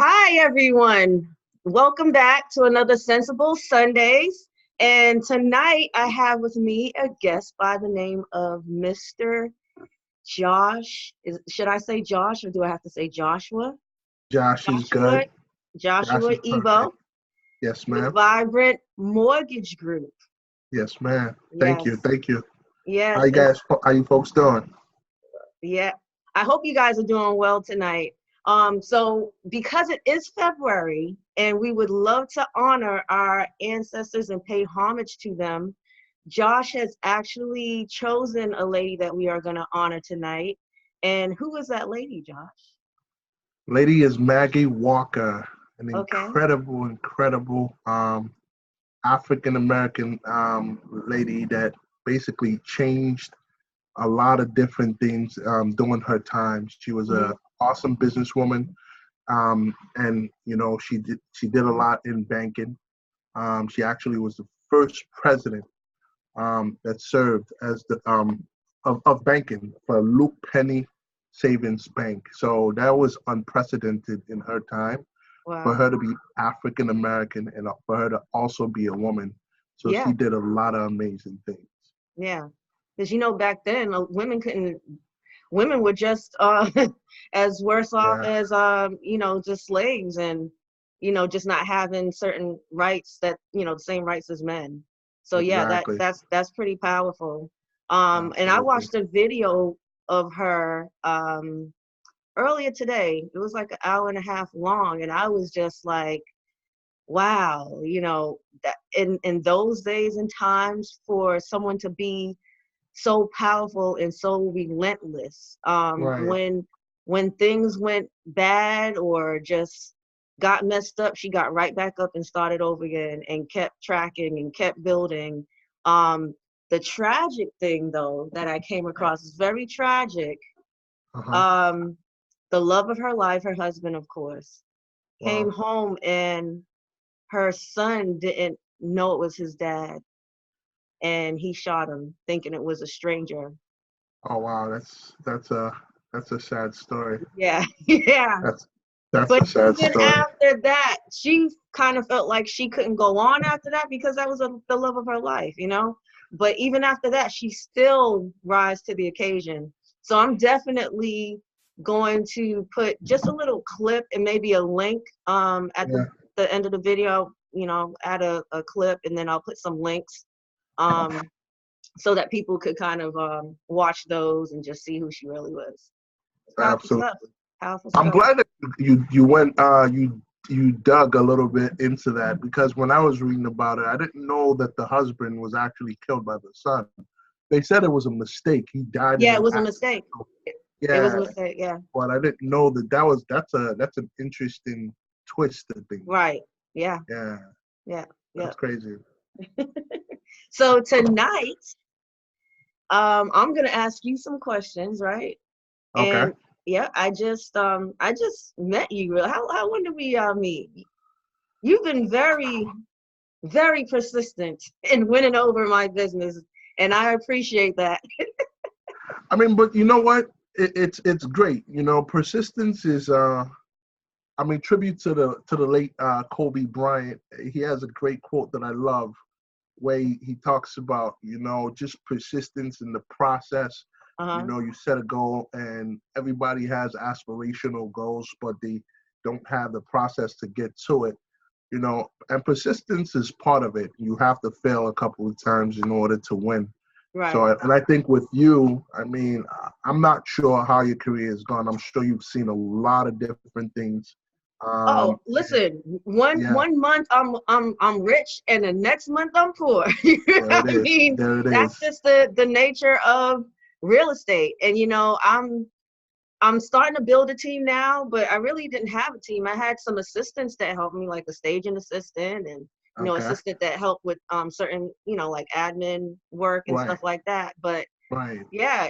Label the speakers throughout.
Speaker 1: Hi, everyone. Welcome back to another Sensible Sundays. And tonight I have with me a guest by the name of Mr. Josh. Should I say Josh or do I have to say Joshua?
Speaker 2: Josh is
Speaker 1: Joshua,
Speaker 2: good. Josh
Speaker 1: Joshua
Speaker 2: is
Speaker 1: Evo
Speaker 2: perfect. Yes,
Speaker 1: with
Speaker 2: ma'am.
Speaker 1: Vibrant Mortgage Group.
Speaker 2: Yes, ma'am. Thank you.
Speaker 1: Yes,
Speaker 2: Thank you. How
Speaker 1: yes,
Speaker 2: you guys? How you folks doing?
Speaker 1: yeah. I hope you guys are doing well tonight. So because it is February and we would love to honor our ancestors and pay homage to them, Josh has actually chosen a lady that we are going to honor tonight. And who is that lady, Josh?
Speaker 2: Lady is Maggie Walker, an
Speaker 1: Okay.
Speaker 2: incredible African American lady that basically changed a lot of different things during her time. She was a
Speaker 1: Hmm.
Speaker 2: awesome businesswoman, and she did a lot in banking. She actually was the first president that served as the of banking for Luke Penny Savings Bank. So that was unprecedented in her time for
Speaker 1: Wow.
Speaker 2: her to be African American and for her to also be a woman. So she
Speaker 1: Yeah.
Speaker 2: did a lot of amazing things.
Speaker 1: Yeah. Because back then women were just as worse off
Speaker 2: Yeah,
Speaker 1: as just slaves and just not having certain rights that the same rights as men. So yeah,
Speaker 2: exactly.
Speaker 1: that's pretty powerful. And I
Speaker 2: Absolutely.
Speaker 1: watched a video of her earlier today. It was like an hour and a half long, and I was just like, wow, that in those days and times for someone to be so powerful and so relentless.
Speaker 2: Right.
Speaker 1: When things went bad or just got messed up, she got right back up and started over again and kept tracking and kept building. The tragic thing though that I came across is very tragic.
Speaker 2: Uh-huh.
Speaker 1: Um, the love of her life, her husband, of course, came
Speaker 2: Wow.
Speaker 1: home and her son didn't know it was his dad and he shot him thinking it was a stranger.
Speaker 2: Oh wow, that's a sad story.
Speaker 1: Yeah, yeah.
Speaker 2: That's that's
Speaker 1: But
Speaker 2: a sad
Speaker 1: even
Speaker 2: story.
Speaker 1: after that, she kind of felt like she couldn't go on after that because that was the love of her life. But even after that, she still rise to the occasion. So I'm definitely going to put just a little clip and maybe a link at
Speaker 2: Yeah.
Speaker 1: the end of the video, add a clip and then I'll put some links um, so that people could kind of watch those and just see who she really was. It's powerful
Speaker 2: Absolutely.
Speaker 1: stuff. Powerful
Speaker 2: I'm
Speaker 1: stuff.
Speaker 2: glad that you went you dug a little bit into that because when I was reading about it, I didn't know that the husband was actually killed by the son. They said it was a mistake. He died in
Speaker 1: Yeah, it
Speaker 2: an
Speaker 1: was a mistake.
Speaker 2: accident.
Speaker 1: It was a
Speaker 2: Yeah,
Speaker 1: mistake. Yeah.
Speaker 2: but I didn't know that's an interesting twist to things.
Speaker 1: Right. Yeah.
Speaker 2: Yeah,
Speaker 1: Yeah. Yeah.
Speaker 2: that's crazy.
Speaker 1: So tonight, I'm gonna ask you some questions, right?
Speaker 2: Okay.
Speaker 1: And yeah, I just met you. How when did we meet? You've been very, very persistent in winning over my business, and I appreciate that.
Speaker 2: I mean, but you know what? It's great. Persistence is I mean, tribute to the late Kobe Bryant. He has a great quote that I love, where he talks about just persistence in the process.
Speaker 1: Uh-huh.
Speaker 2: You set a goal, and everybody has aspirational goals, but they don't have the process to get to it. And persistence is part of it. You have to fail a couple of times in order to win. So,
Speaker 1: Right.
Speaker 2: and I think with you, I mean, I'm not sure how your career has gone. I'm sure you've seen a lot of different things.
Speaker 1: Oh,
Speaker 2: And
Speaker 1: listen, one
Speaker 2: yeah,
Speaker 1: one month I'm rich and the next month I'm poor.
Speaker 2: there it
Speaker 1: I
Speaker 2: is.
Speaker 1: mean,
Speaker 2: There it
Speaker 1: that's
Speaker 2: is.
Speaker 1: just the nature of real estate. And I'm starting to build a team now, but I really didn't have a team. I had some assistants that helped me, like a staging assistant and
Speaker 2: Okay.
Speaker 1: assistant that helped with certain, like admin work and
Speaker 2: Right.
Speaker 1: stuff like that. But
Speaker 2: Right.
Speaker 1: yeah,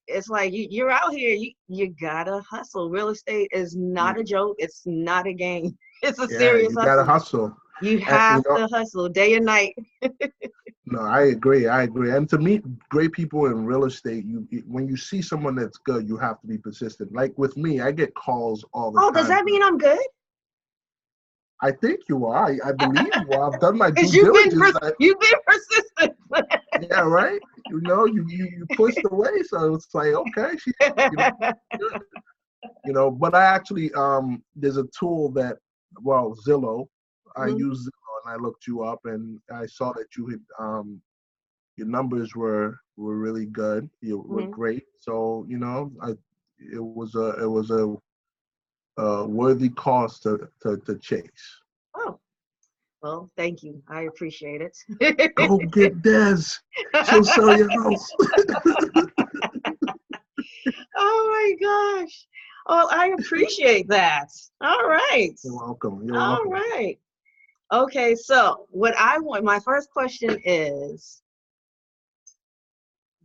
Speaker 1: it's like you're out here, you gotta hustle. Real estate is not
Speaker 2: You,
Speaker 1: a joke, it's not a game. It's a
Speaker 2: yeah,
Speaker 1: serious
Speaker 2: you gotta
Speaker 1: hustle.
Speaker 2: hustle.
Speaker 1: You
Speaker 2: And
Speaker 1: have to hustle day and night.
Speaker 2: No, I agree. I agree. And to meet great people in real estate, when you see someone that's good, you have to be persistent. Like with me, I get calls all the
Speaker 1: Oh, does
Speaker 2: time.
Speaker 1: that mean I'm good?
Speaker 2: I think you are. I believe you are. I've done my due
Speaker 1: Because
Speaker 2: diligence.
Speaker 1: you've been persistent.
Speaker 2: Yeah, right. You pushed away, so it's like okay, she, you know, good. But I actually there's a tool that, well, Zillow. I
Speaker 1: Mhm,
Speaker 2: use Zillow, and I looked you up, and I saw that you had your numbers were really good. You were
Speaker 1: mhm.
Speaker 2: great. So it was a worthy cause to chase.
Speaker 1: Oh, well, thank you. I appreciate it.
Speaker 2: Go get Des. She'll sell your house.
Speaker 1: Oh my gosh. Oh, I appreciate that. All right.
Speaker 2: You're welcome. You're
Speaker 1: All
Speaker 2: welcome.
Speaker 1: right. Okay, so my first question is,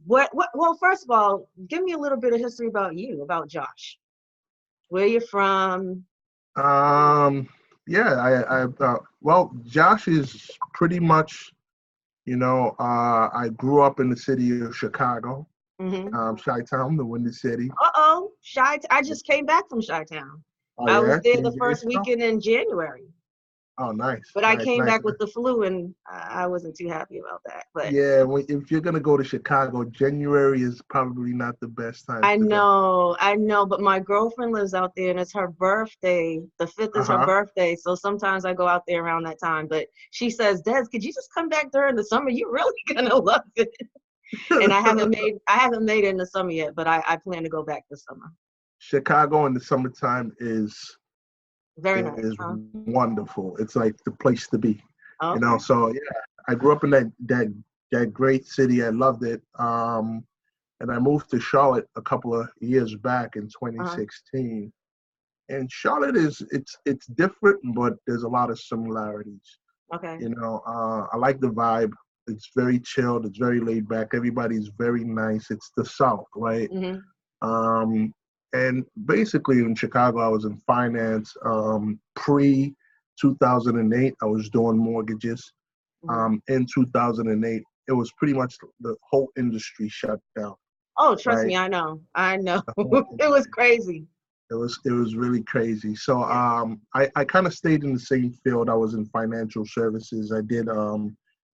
Speaker 1: well, first of all, give me a little bit of history about you, about Josh. Where you're from.
Speaker 2: Um, yeah, well, Josh is pretty much, I grew up in the city of Chicago,
Speaker 1: Hmm.
Speaker 2: Chi-Town, the Windy City.
Speaker 1: Uh-oh, I just came back from Chi-Town.
Speaker 2: Oh
Speaker 1: I was
Speaker 2: yeah,
Speaker 1: there
Speaker 2: you
Speaker 1: the
Speaker 2: enjoy
Speaker 1: first
Speaker 2: yourself?
Speaker 1: weekend in January,
Speaker 2: Oh, nice,
Speaker 1: but I
Speaker 2: nice,
Speaker 1: came
Speaker 2: nice.
Speaker 1: back with the flu, and I wasn't too happy about that. But
Speaker 2: Yeah, if you're gonna go to Chicago, January is probably not the best time to go.
Speaker 1: I know, but my girlfriend lives out there and it's her birthday. The 5th is her
Speaker 2: Uh-huh.
Speaker 1: birthday. So sometimes I go out there around that time. But she says, Des, could you just come back during the summer? You're really gonna love it. And I haven't made it in the summer yet, but I plan to go back this summer.
Speaker 2: Chicago in the summertime
Speaker 1: Very nice,
Speaker 2: is
Speaker 1: huh?
Speaker 2: wonderful. It's like the place to be.
Speaker 1: Okay.
Speaker 2: So yeah, I grew up in that great city. I loved it. And I moved to Charlotte a couple of years back in
Speaker 1: Uh-huh.
Speaker 2: 2016. And Charlotte it's different, but there's a lot of similarities.
Speaker 1: Okay.
Speaker 2: I like the vibe. It's very chilled. It's very laid back. Everybody's very nice. It's the South, right?
Speaker 1: Hmm.
Speaker 2: Um, and basically in Chicago, I was in finance. Pre 2008, I was doing mortgages.
Speaker 1: Hmm.
Speaker 2: In 2008, it was pretty much the whole industry shut down,
Speaker 1: Oh, trust
Speaker 2: right?
Speaker 1: me, I know. I know.
Speaker 2: The whole
Speaker 1: It was
Speaker 2: industry.
Speaker 1: crazy.
Speaker 2: It was really crazy. So
Speaker 1: Yeah.
Speaker 2: I kind of stayed in the same field. I was in financial services. I did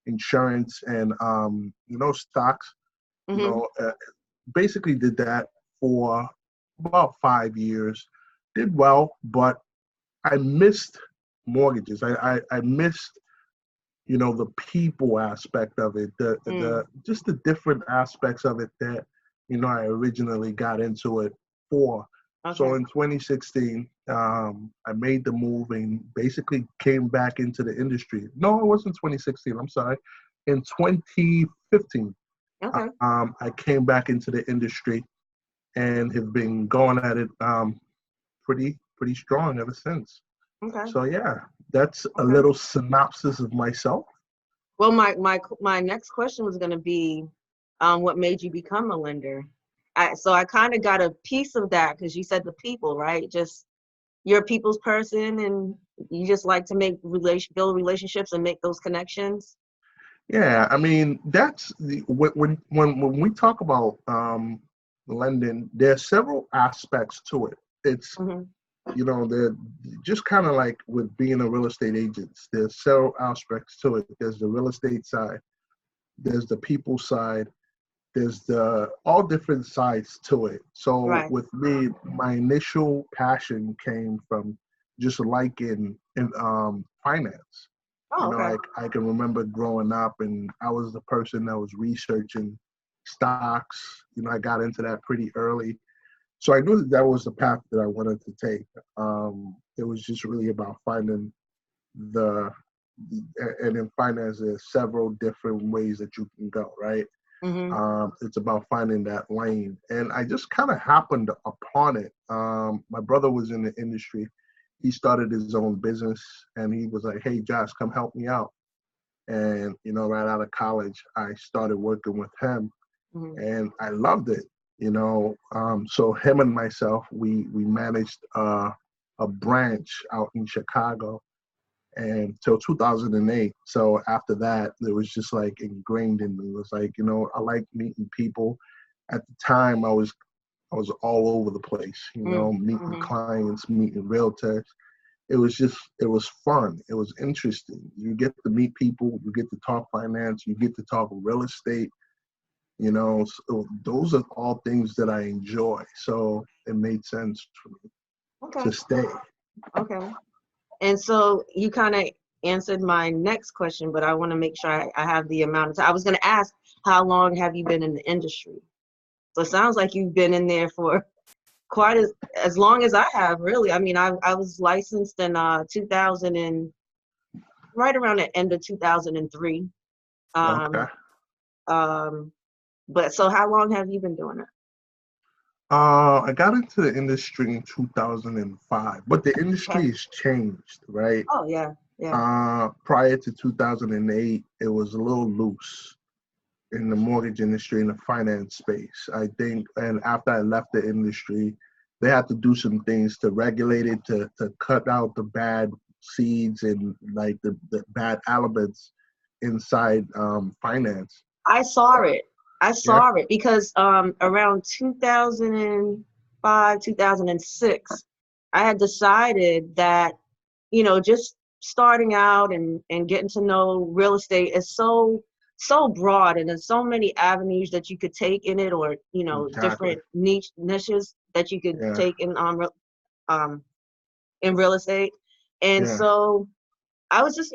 Speaker 2: insurance and stocks. You
Speaker 1: Hmm.
Speaker 2: know, uh, Basically did that for about 5 years. Did well, but I missed mortgages. I missed the people aspect of it, the
Speaker 1: Mm.
Speaker 2: just the different aspects of it that I originally got into it for. So
Speaker 1: Okay.
Speaker 2: in 2016, I made the move and basically came back into the industry. No, it wasn't 2016. I'm sorry. In 2015,
Speaker 1: Okay.
Speaker 2: I came back into the industry and have been going at it pretty strong ever since.
Speaker 1: Okay.
Speaker 2: So yeah, that's a
Speaker 1: Okay.
Speaker 2: little synopsis of myself.
Speaker 1: Well, my next question was going to be, what made you become a lender? So I kind of got a piece of that because you said the people, right? Just you're a people's person, and you just like to build relationships and make those connections.
Speaker 2: Yeah, I mean that's when we talk about lending, there are several aspects to it. It's
Speaker 1: Hmm.
Speaker 2: they're just kind of like with being a real estate agent. There's several aspects to it. There's the real estate side. There's the people side. There's the all different sides to it. So
Speaker 1: Right.
Speaker 2: with me, my initial passion came from just liking in finance.
Speaker 1: Oh, okay.
Speaker 2: I can remember growing up, and I was the person that was researching stocks. I got into that pretty early, so I knew that was the path that I wanted to take. It was just really about finding the, and in finance, there's several different ways that you can go, right?
Speaker 1: Hmm.
Speaker 2: It's about finding that lane. And I just kind of happened upon it. My brother was in the industry. He started his own business and he was like, hey, Josh, come help me out. And, right out of college, I started working with him
Speaker 1: Hmm.
Speaker 2: and I loved it. So him and myself, we managed a branch out in Chicago. and till 2008. So after that, it was just like ingrained in me. It was like, I like meeting people. At the time, I was all over the place, meeting
Speaker 1: Mm-hmm.
Speaker 2: clients, meeting realtors. It was fun. It was interesting. You get to meet people, you get to talk finance, you get to talk real estate, so those are all things that I enjoy. So it made sense for me
Speaker 1: Okay.
Speaker 2: to stay.
Speaker 1: Okay. And so you kind of answered my next question, but I want to make sure I have the amount of time. I was going to ask, how long have you been in the industry? So it sounds like you've been in there for quite as long as I have, really. I mean, I was licensed in 2000 and right around the end of 2003.
Speaker 2: Okay.
Speaker 1: Um, um, but so how long have you been doing it?
Speaker 2: I got into the industry in 2005, but the
Speaker 1: Okay.
Speaker 2: industry has changed, right?
Speaker 1: Oh, yeah, yeah.
Speaker 2: Prior to 2008, it was a little loose in the mortgage industry, in the finance space, I think. And after I left the industry, they had to do some things to regulate it, to cut out the bad seeds and like the bad elements inside finance.
Speaker 1: I saw it. I
Speaker 2: Yeah.
Speaker 1: saw it because around 2005, 2006, I had decided that, just starting out and getting to know real estate is so broad, and there's so many avenues that you could take in it, or,
Speaker 2: Exactly.
Speaker 1: different niches that you could
Speaker 2: Yeah.
Speaker 1: take um in real estate. And
Speaker 2: Yeah.
Speaker 1: so I was just,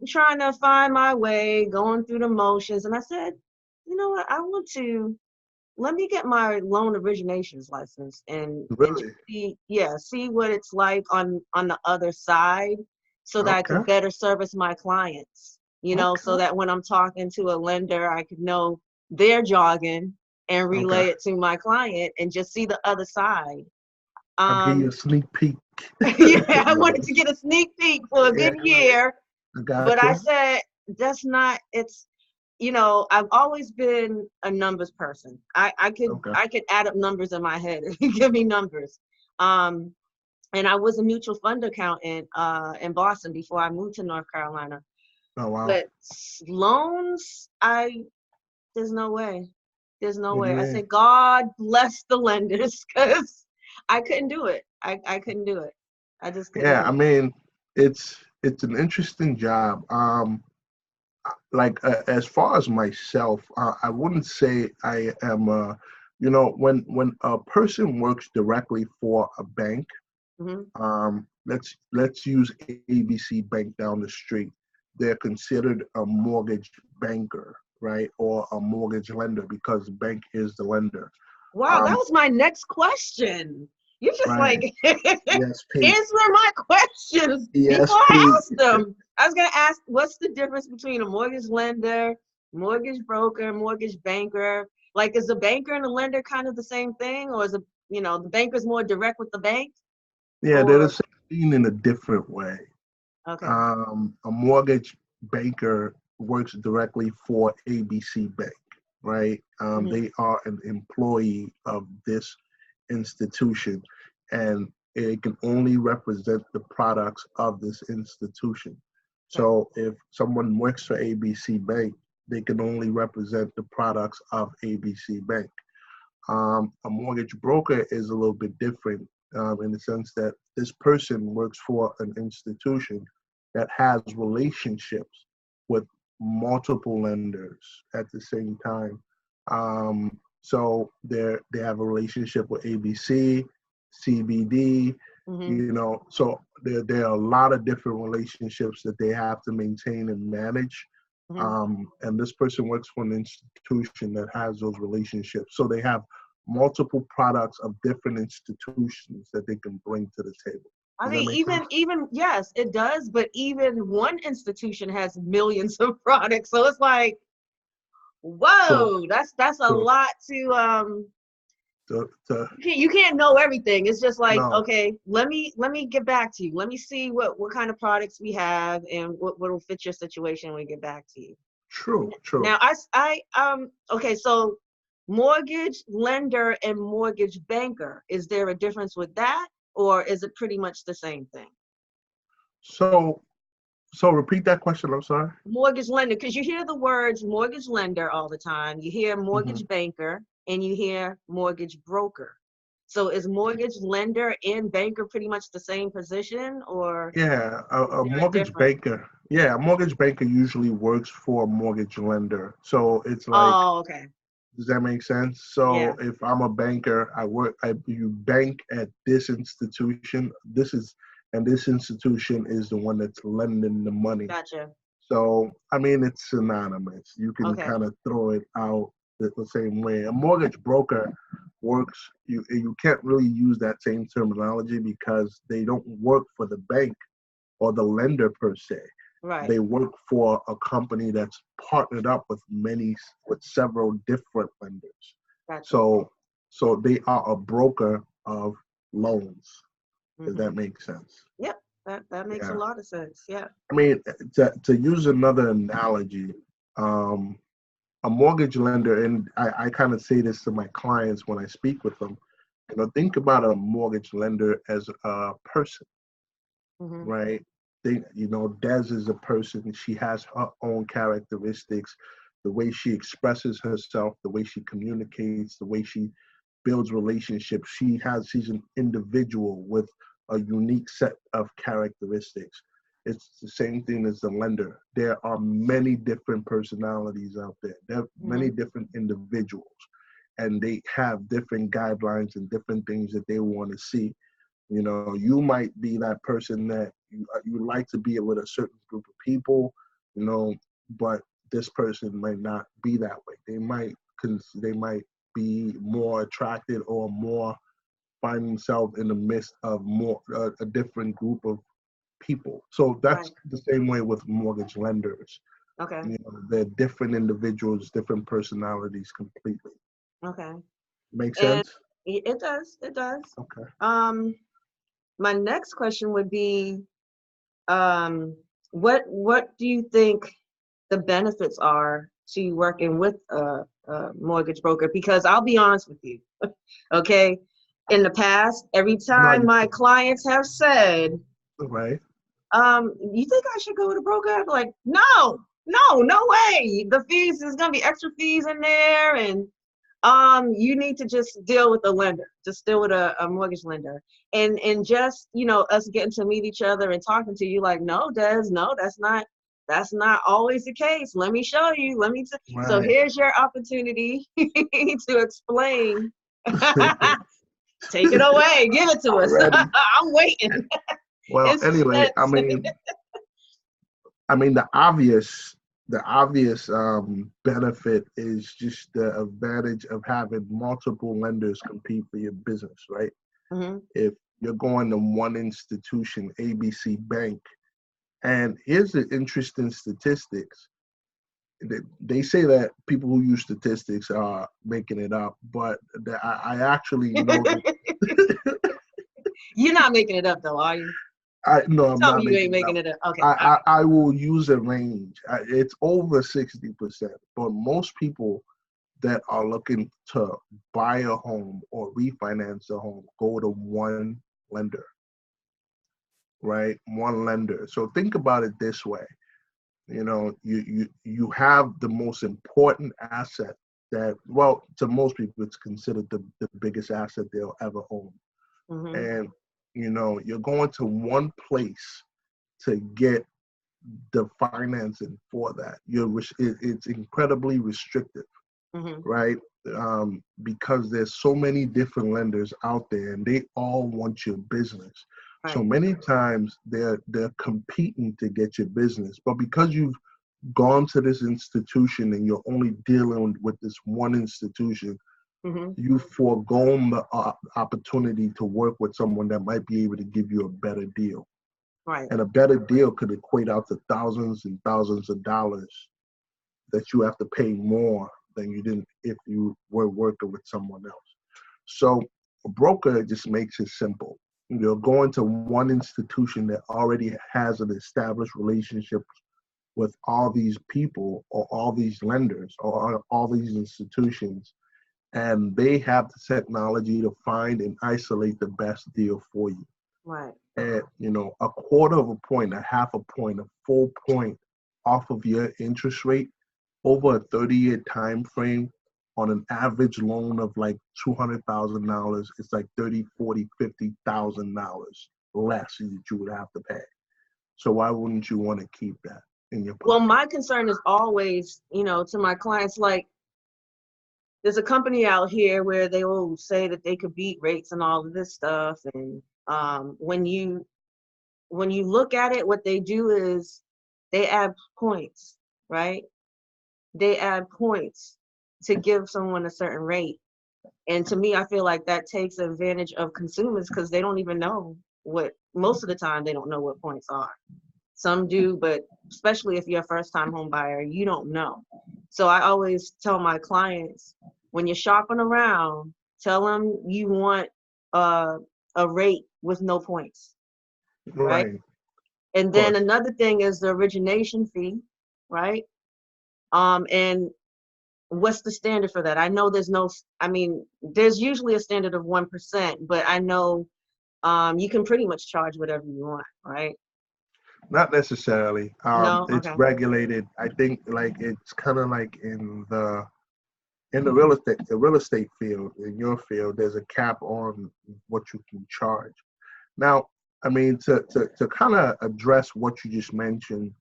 Speaker 1: trying to find my way, going through the motions. And I said, you know what, let me get my loan originations license and just
Speaker 2: Really?
Speaker 1: see what it's like on the other side, so that I
Speaker 2: Okay.
Speaker 1: could better service my clients, so
Speaker 2: Okay.
Speaker 1: that when I'm talking to a lender, I could know their jargon and
Speaker 2: Okay.
Speaker 1: relay it to my client and just see the other side.
Speaker 2: I'll give you
Speaker 1: Um,
Speaker 2: a sneak peek.
Speaker 1: yeah, I wanted to get a sneak peek for a
Speaker 2: Yeah,
Speaker 1: good year,
Speaker 2: I
Speaker 1: but
Speaker 2: got
Speaker 1: I
Speaker 2: you.
Speaker 1: said, that's not, it's, I've always been a numbers person. I could
Speaker 2: Okay.
Speaker 1: I could add up numbers in my head if you give me numbers. Um, and I was a mutual fund accountant in Boston before I moved to North Carolina.
Speaker 2: Oh, wow.
Speaker 1: But loans, there's no way. There's no
Speaker 2: What do
Speaker 1: way.
Speaker 2: you
Speaker 1: I
Speaker 2: mean?
Speaker 1: said, God bless the lenders, because I couldn't do it. I couldn't do it. I just couldn't
Speaker 2: Yeah,
Speaker 1: do
Speaker 2: I
Speaker 1: it.
Speaker 2: mean, it's an interesting job. As far as myself, I wouldn't say I am. When a person works directly for a bank,
Speaker 1: Hmm.
Speaker 2: let's use ABC Bank down the street. They're considered a mortgage banker, right, or a mortgage lender because the bank is the lender.
Speaker 1: Wow, that
Speaker 2: Um,
Speaker 1: was my next question. You just
Speaker 2: right.
Speaker 1: like
Speaker 2: ESP.
Speaker 1: answer my questions before I
Speaker 2: ESP.
Speaker 1: asked them. I was gonna ask, what's the difference between a mortgage lender, mortgage broker, mortgage banker? Like, is the banker and the lender kind of the same thing, or is the banker's more direct with the bank?
Speaker 2: Yeah, they're the
Speaker 1: Or
Speaker 2: same thing in a different way.
Speaker 1: okay.
Speaker 2: A mortgage banker works directly for ABC Bank, right?
Speaker 1: Hmm.
Speaker 2: They are an employee of this institution, and it can only represent the products of this institution.
Speaker 1: Okay.
Speaker 2: So if someone works for ABC Bank, they can only represent the products of ABC Bank. A mortgage broker is a little bit different in the sense that this person works for an institution that has relationships with multiple lenders at the same time. So they have a relationship with ABC, CBD,
Speaker 1: Hmm.
Speaker 2: so there are a lot of different relationships that they have to maintain and manage.
Speaker 1: Hmm.
Speaker 2: And this person works for an institution that has those relationships. So they have multiple products of different institutions that they can bring to the table.
Speaker 1: I
Speaker 2: Does that
Speaker 1: mean,
Speaker 2: make sense?
Speaker 1: even yes, it does. But even one institution has millions of products, so it's like,
Speaker 2: True,
Speaker 1: whoa, that's a
Speaker 2: true.
Speaker 1: lot to.
Speaker 2: To
Speaker 1: You can't know everything. It's just like,
Speaker 2: no,
Speaker 1: okay, let me get back to you. Let me see what kind of products we have and what will fit your situation when we get back to you.
Speaker 2: true, true.
Speaker 1: Now, okay, so mortgage lender and mortgage banker, is there a difference with that, or is it pretty much the same thing?
Speaker 2: So So repeat that question. I'm sorry.
Speaker 1: Mortgage lender, because you hear the words mortgage lender all the time. You hear
Speaker 2: Hmm.
Speaker 1: mortgage banker and you hear mortgage broker. So is mortgage lender and banker pretty much the same position, or
Speaker 2: Yeah,
Speaker 1: is
Speaker 2: a
Speaker 1: there a
Speaker 2: mortgage
Speaker 1: difference?
Speaker 2: banker. Yeah, a mortgage banker usually works for a mortgage lender. So it's like,
Speaker 1: Oh, okay.
Speaker 2: does that make sense? So
Speaker 1: Yeah,
Speaker 2: if I'm a banker, you bank at this institution. And this institution is the one that's lending the money.
Speaker 1: gotcha.
Speaker 2: So, I mean, it's synonymous. You can
Speaker 1: Okay,
Speaker 2: kind of throw it out the same way. A mortgage broker works, you can't really use that same terminology because they don't work for the bank or the lender per se.
Speaker 1: right.
Speaker 2: They work for a company that's partnered up with several different lenders.
Speaker 1: Gotcha.
Speaker 2: So, so they are a broker of loans. Does
Speaker 1: Mm-hmm.
Speaker 2: that make sense?
Speaker 1: Yep, that makes a
Speaker 2: Yeah.
Speaker 1: lot of sense. Yeah.
Speaker 2: I mean, to use another analogy, um, a mortgage lender, and I kind of say this to my clients when I speak with them, think about a mortgage lender as a person,
Speaker 1: Mm-hmm.
Speaker 2: right? Des is a person. She has her own characteristics, the way she expresses herself, the way she communicates, the way she builds relationships. She's an individual with a unique set of characteristics. It's the same thing as the lender. There are many different personalities out there. There are many
Speaker 1: Mm-hmm.
Speaker 2: different individuals, and they have different guidelines and different things that they want to see. You might be that person that you like to be with a certain group of people, but this person might not be that way. They might be more attracted or more find themselves in the midst of more a different group of people. So
Speaker 1: Right.
Speaker 2: that's the same way with mortgage lenders.
Speaker 1: Okay.
Speaker 2: They're different individuals, different personalities completely.
Speaker 1: Okay.
Speaker 2: Make
Speaker 1: And
Speaker 2: sense?
Speaker 1: it does. It does.
Speaker 2: Okay.
Speaker 1: Um, my next question would be, what do you think the benefits are to working with a mortgage broker? Because I'll be honest with you, okay? In the past, every
Speaker 2: No,
Speaker 1: time my clients have said,
Speaker 2: right.
Speaker 1: you think I should go with a broker? I'm like, no, no, no way. The fees, there's gonna be extra fees in there, and you need to just deal with a lender, just deal with a mortgage lender. And just, us getting to meet each other and talking to you, like, no, Des, no, that's not always the case. Let me show you. So
Speaker 2: Right.
Speaker 1: here's your opportunity to explain. Take it away, give it to us.
Speaker 2: Already.
Speaker 1: I'm waiting.
Speaker 2: Well,
Speaker 1: In
Speaker 2: anyway, I
Speaker 1: suspense.
Speaker 2: mean, I mean, the obvious benefit is just the advantage of having multiple lenders compete for your business, right?
Speaker 1: Hmm.
Speaker 2: If you're going to one institution, ABC Bank, and here's the interesting statistics. They say that people who use statistics are making it up, but I actually know that.
Speaker 1: You're not making it up though, are you?
Speaker 2: I no, I'm
Speaker 1: Tell me
Speaker 2: not
Speaker 1: you ain't
Speaker 2: making it
Speaker 1: making
Speaker 2: up.
Speaker 1: it up. Okay. All
Speaker 2: I will use a range. It's over 60%, but most people that are looking to buy a home or refinance a home go to one lender, right? One lender. So think about it this way. You have the most important asset that, well, to most people it's considered the biggest asset they'll ever own.
Speaker 1: right. Hmm.
Speaker 2: And you're going to one place to get the financing for that. It's incredibly restrictive,
Speaker 1: Hmm.
Speaker 2: right? Because there's so many different lenders out there, and they all want your business. So
Speaker 1: Right.
Speaker 2: many times they're competing to get your business, but because you've gone to this institution and you're only dealing with this one institution,
Speaker 1: Hmm.
Speaker 2: you've foregone the opportunity to work with someone that might be able to give you a better deal.
Speaker 1: Right.
Speaker 2: And a better deal could equate out to thousands and thousands of dollars that you have to pay more than you didn't if you were working with someone else. So a broker just makes it simple. You're going to one institution that already has an established relationship with all these people or all these lenders or all these institutions, and they have the technology to find and isolate the best deal for you.
Speaker 1: Right.
Speaker 2: at, you know, a quarter of a point, a half a point, a full point off of your interest rate over a 30-year time frame on an average loan of like $200,000, it's like 30, 40, $50,000 less that you would have to pay. So why wouldn't you want to keep that in your
Speaker 1: Well,
Speaker 2: pocket?
Speaker 1: my concern is always, to my clients, like, there's a company out here where they will say that they could beat rates and all of this stuff. And when you look at it, what they do is they add points, right? They add points to give someone a certain rate. And to me, I feel like that takes advantage of consumers because they don't even know most of the time, they don't know what points are. Some do, but especially if you're a first time home buyer, you don't know. So I always tell my clients, when you're shopping around, tell them you want a rate with no points, right?
Speaker 2: Right,
Speaker 1: And
Speaker 2: of
Speaker 1: then
Speaker 2: course.
Speaker 1: another thing is the origination fee, right? And what's the standard for that? I know there's usually a standard of 1%, but I know you can pretty much charge whatever you want, right?
Speaker 2: Not necessarily.
Speaker 1: No?
Speaker 2: It's
Speaker 1: Okay.
Speaker 2: regulated. I think like it's kind of like in the real estate field, in your field, there's a cap on what you can charge. Now, I mean, to kind of address what you just mentioned,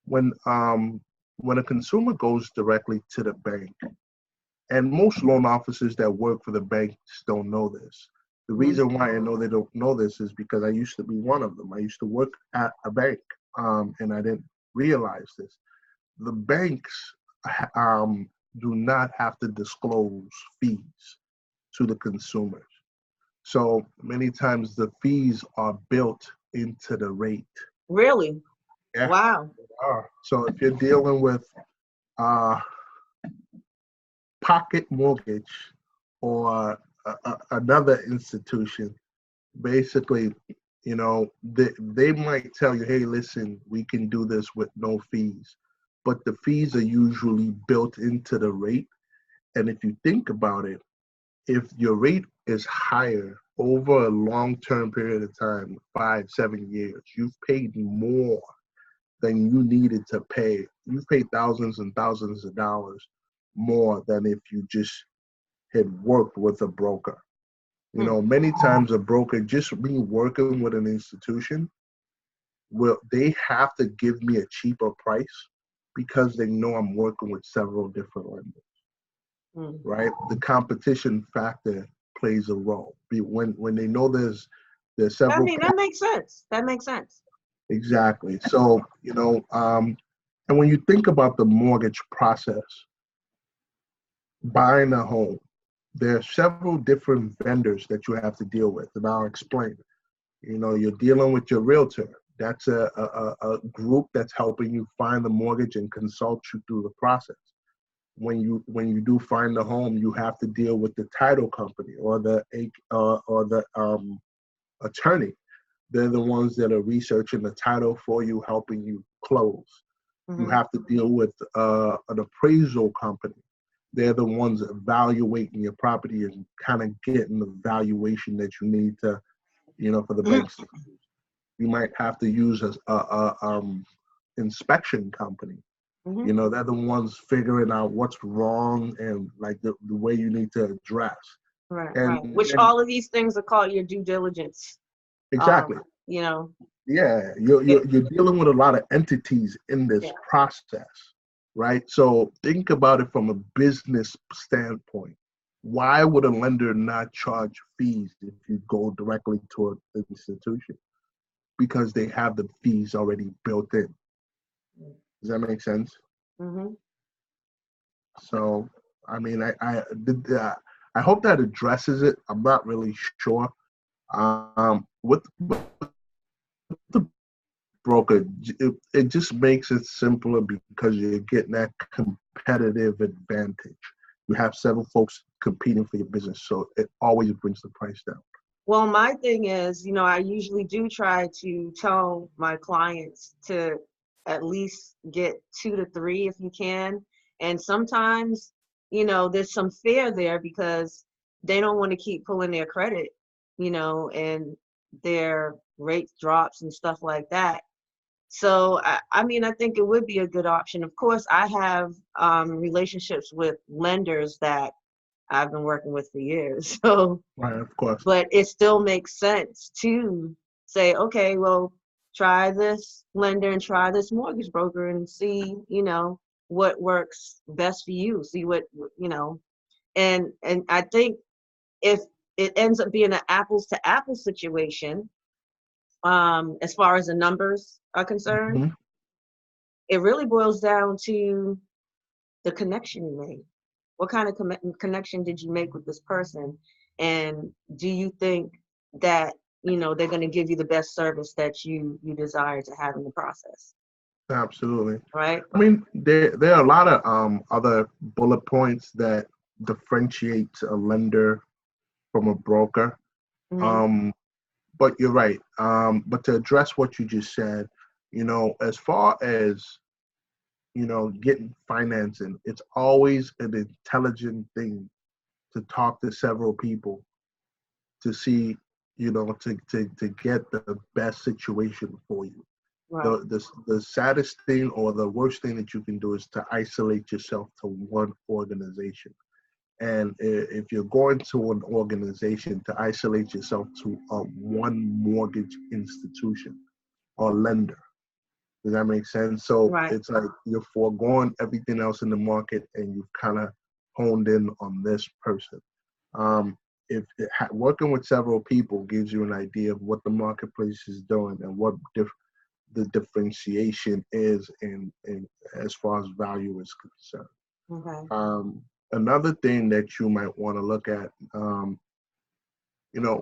Speaker 2: when um when a consumer goes directly to the bank, and most loan officers that work for the banks don't know this. The
Speaker 1: Mhm.
Speaker 2: reason why I know they don't know this is because I used to be one of them. I used to work at a bank, and I didn't realize this. The banks do not have to disclose fees to the consumers. So many times the fees are built into the rate.
Speaker 1: Really?
Speaker 2: Yeah,
Speaker 1: Wow.
Speaker 2: they are. So if you're dealing with uh, Pocket Mortgage or another institution, basically, they might tell you, hey, listen, we can do this with no fees. But the fees are usually built into the rate. And if you think about it, if your rate is higher over a long-term period of time, 5, 7 years, you've paid more than you needed to pay. You've paid thousands and thousands of dollars more than if you just had worked with a broker.
Speaker 1: Hmm.
Speaker 2: Many times a broker, just me working with an institution, they have to give me a cheaper price because they know I'm working with several different lenders,
Speaker 1: Hmm.
Speaker 2: right? The competition factor plays a role. When they know there's
Speaker 1: I
Speaker 2: several
Speaker 1: mean, that makes sense. That makes sense.
Speaker 2: exactly. So and when you think about the mortgage process, buying a home, there are several different vendors that you have to deal with, and I'll explain. You're dealing with your realtor. That's a group that's helping you find the mortgage and consult you through the process. When you do find the home, you have to deal with the title company or the attorney. They're the ones that are researching the title for you, helping you close. You
Speaker 1: Hmm.
Speaker 2: have to deal with an appraisal company. They're the ones evaluating your property and kind of getting the valuation that you need to, for the banks to use. You might have to use a inspection company.
Speaker 1: Hmm.
Speaker 2: They're the ones figuring out what's wrong and like the way you need to address.
Speaker 1: Right, right.
Speaker 2: And
Speaker 1: Which
Speaker 2: then
Speaker 1: all of these things are called your due diligence. Um,
Speaker 2: exactly,
Speaker 1: you know,
Speaker 2: yeah, you're,
Speaker 1: it,
Speaker 2: you're you're dealing with a lot of entities in this
Speaker 1: yeah.
Speaker 2: process, right? So think about it from a business standpoint. Why would a lender not charge fees if you go directly to an institution? Because they have the fees already built in. Does that make sense?
Speaker 1: Hmm.
Speaker 2: So, I mean, I hope that addresses it. I'm not really sure. With the broker, it just makes it simpler because you're getting that competitive advantage. You have several folks competing for your business, so it always brings the price down.
Speaker 1: Well, my thing is, I usually do try to tell my clients to at least get 2 to 3 if you can. And sometimes, there's some fear there because they don't want to keep pulling their credit, and they're rate drops and stuff like that. So I mean, I think it would be a good option. Of course, I have relationships with lenders that I've been working with for years. So,
Speaker 2: Right, of course.
Speaker 1: but it still makes sense to say, okay, well, try this lender and try this mortgage broker and see, what works best for you. See what, and I think if it ends up being an apples to apples situation, as far as the numbers are concerned,
Speaker 2: Mhm.
Speaker 1: it really boils down to the connection you made. What kind of connection did you make with this person? And do you think that, they're going to give you the best service that you desire to have in the process,
Speaker 2: Absolutely.
Speaker 1: right?
Speaker 2: I mean, there are a lot of other bullet points that differentiate a lender from a broker.
Speaker 1: Hmm.
Speaker 2: Um, but you're right. But to address what you just said, as far as getting financing, it's always an intelligent thing to talk to several people to see, to get the best situation for you.
Speaker 1: Right.
Speaker 2: The saddest thing or the worst thing that you can do is to isolate yourself to one organization. And if you're going to an organization, to isolate yourself to one mortgage institution or lender. Does that make sense? So
Speaker 1: Right.
Speaker 2: it's like you're foregoing everything else in the market and you've kind of honed in on this person. Um, if working with several people gives you an idea of what the marketplace is doing and what the differentiation is in as far as value is concerned.
Speaker 1: Okay.
Speaker 2: Another thing that you might want to look at,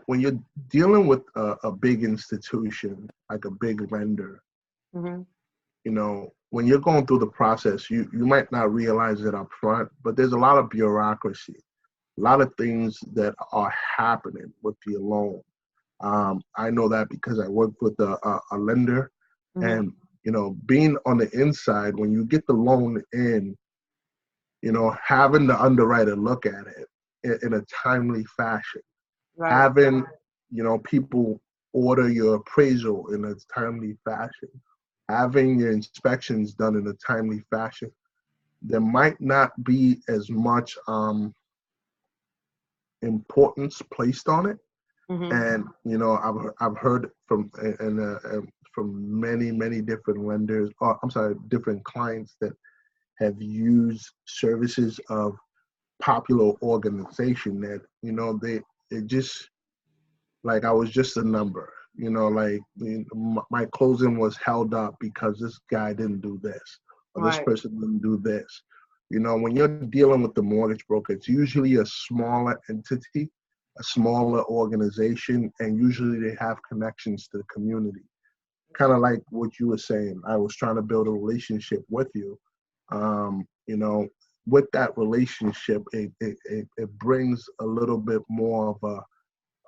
Speaker 2: when you're dealing with a big institution, like a big lender,
Speaker 1: Hmm.
Speaker 2: when you're going through the process, you might not realize it up front, but there's a lot of bureaucracy, a lot of things that are happening with your loan. I know that because I worked with a lender,
Speaker 1: Hmm.
Speaker 2: and being on the inside, when you get the loan in, having the underwriter look at it in a timely fashion,
Speaker 1: Right.
Speaker 2: having people order your appraisal in a timely fashion, having your inspections done in a timely fashion, there might not be as much importance placed on it.
Speaker 1: Hmm.
Speaker 2: And I've heard from many different lenders, or I'm sorry, different clients that have used services of popular organization that they just, like, I was just a number. Like, my closing was held up because this guy didn't do this or this
Speaker 1: Right.
Speaker 2: person didn't do this. When you're dealing with the mortgage broker, it's usually a smaller entity, a smaller organization, and usually they have connections to the community. Kind of like what you were saying. I was trying to build a relationship with you. Um, you know, with that relationship, it brings a little bit more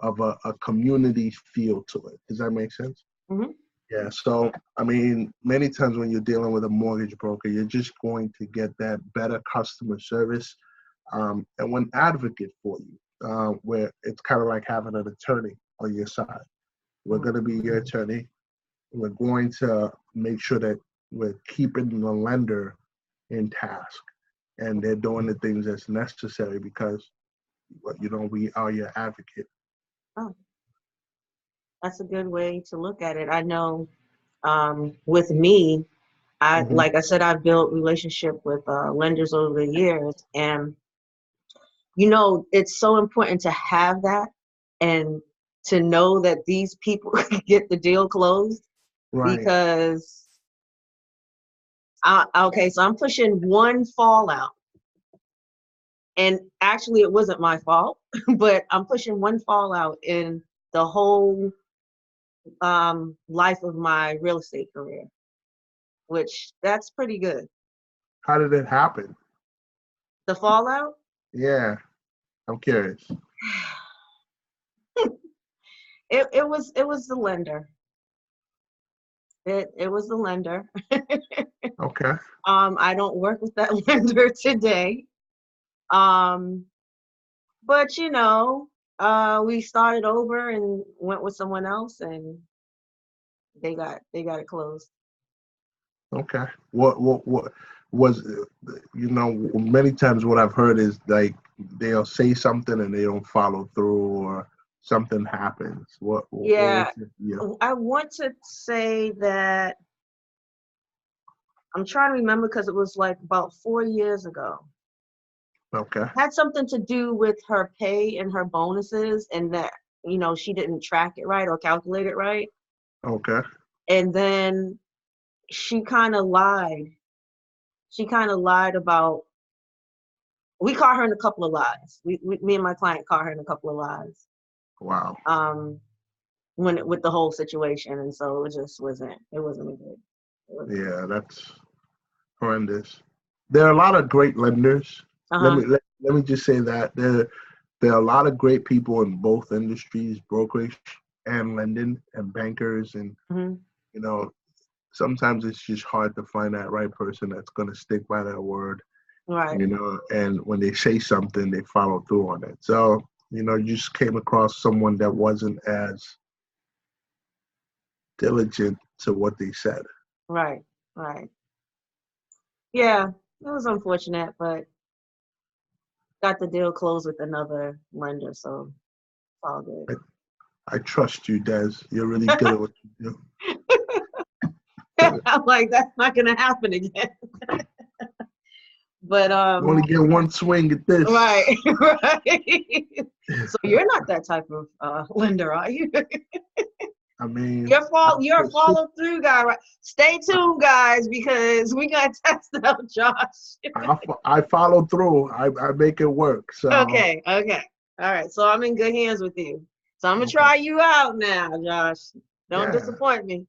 Speaker 2: of a community feel to it. Does that make sense?
Speaker 1: Hmm.
Speaker 2: Yeah. So, I mean, many times when you're dealing with a mortgage broker, you're just going to get that better customer service, and one advocate for you, where it's kind of like having an attorney on your side. We're going to be your attorney. We're going to make sure that we're keeping the lender in task and they're doing the things that's necessary because, we are your advocate.
Speaker 1: Oh, that's a good way to look at it. I know, with me,
Speaker 2: Hmm.
Speaker 1: like I said, I've built relationship with lenders over the years, and it's so important to have that and to know that these people get the deal closed
Speaker 2: Right.
Speaker 1: because okay, so I'm pushing one fallout, and actually it wasn't my fault, but I'm pushing one fallout in the whole life of my real estate career, which that's pretty good.
Speaker 2: How did it happen?
Speaker 1: The fallout.
Speaker 2: Yeah, I'm curious.
Speaker 1: It was the lender. It was the lender.
Speaker 2: Okay.
Speaker 1: I don't work with that lender today. Um, but we started over and went with someone else, and they got it closed.
Speaker 2: Okay. What was, many times what I've heard is like they'll say something and they don't follow through, or something happens. What was
Speaker 1: Yeah,
Speaker 2: it? Yeah.
Speaker 1: I want to say that I'm trying to remember because it was like about 4 years ago.
Speaker 2: Okay.
Speaker 1: Had something to do with her pay and her bonuses, and that she didn't track it right or calculate it right,
Speaker 2: Okay.
Speaker 1: and then she kind of lied. She kind of lied about. We caught her in a couple of lies. Me and my client caught her in a couple of lies.
Speaker 2: Wow.
Speaker 1: With the whole situation, and so it just wasn't. It wasn't a good.
Speaker 2: Yeah, that's horrendous. There are a lot of great lenders.
Speaker 1: Uh-huh.
Speaker 2: Let me just say that there are a lot of great people in both industries, brokerage and lending, and bankers, and
Speaker 1: Hmm.
Speaker 2: you know sometimes it's just hard to find that right person that's going to stick by their word,
Speaker 1: Right.
Speaker 2: and when they say something, they follow through on it. So, you just came across someone that wasn't as diligent to what they said.
Speaker 1: Right. Right. Yeah, it was unfortunate, but got the deal closed with another lender, so it's all good.
Speaker 2: I trust you, Des. You're really good at what you do.
Speaker 1: I'm like, that's not gonna happen again. But
Speaker 2: You only get one swing at this.
Speaker 1: right, right. So you're not that type of lender, are you?
Speaker 2: I mean,
Speaker 1: You're a follow through guy, right? Stay tuned, guys, because we got to test out Josh.
Speaker 2: I follow through. I make it work. So
Speaker 1: Okay, okay. All right. So I'm in good hands with you. So I'm gonna
Speaker 2: okay.
Speaker 1: try you out now, Josh. Don't
Speaker 2: Yeah.
Speaker 1: disappoint me.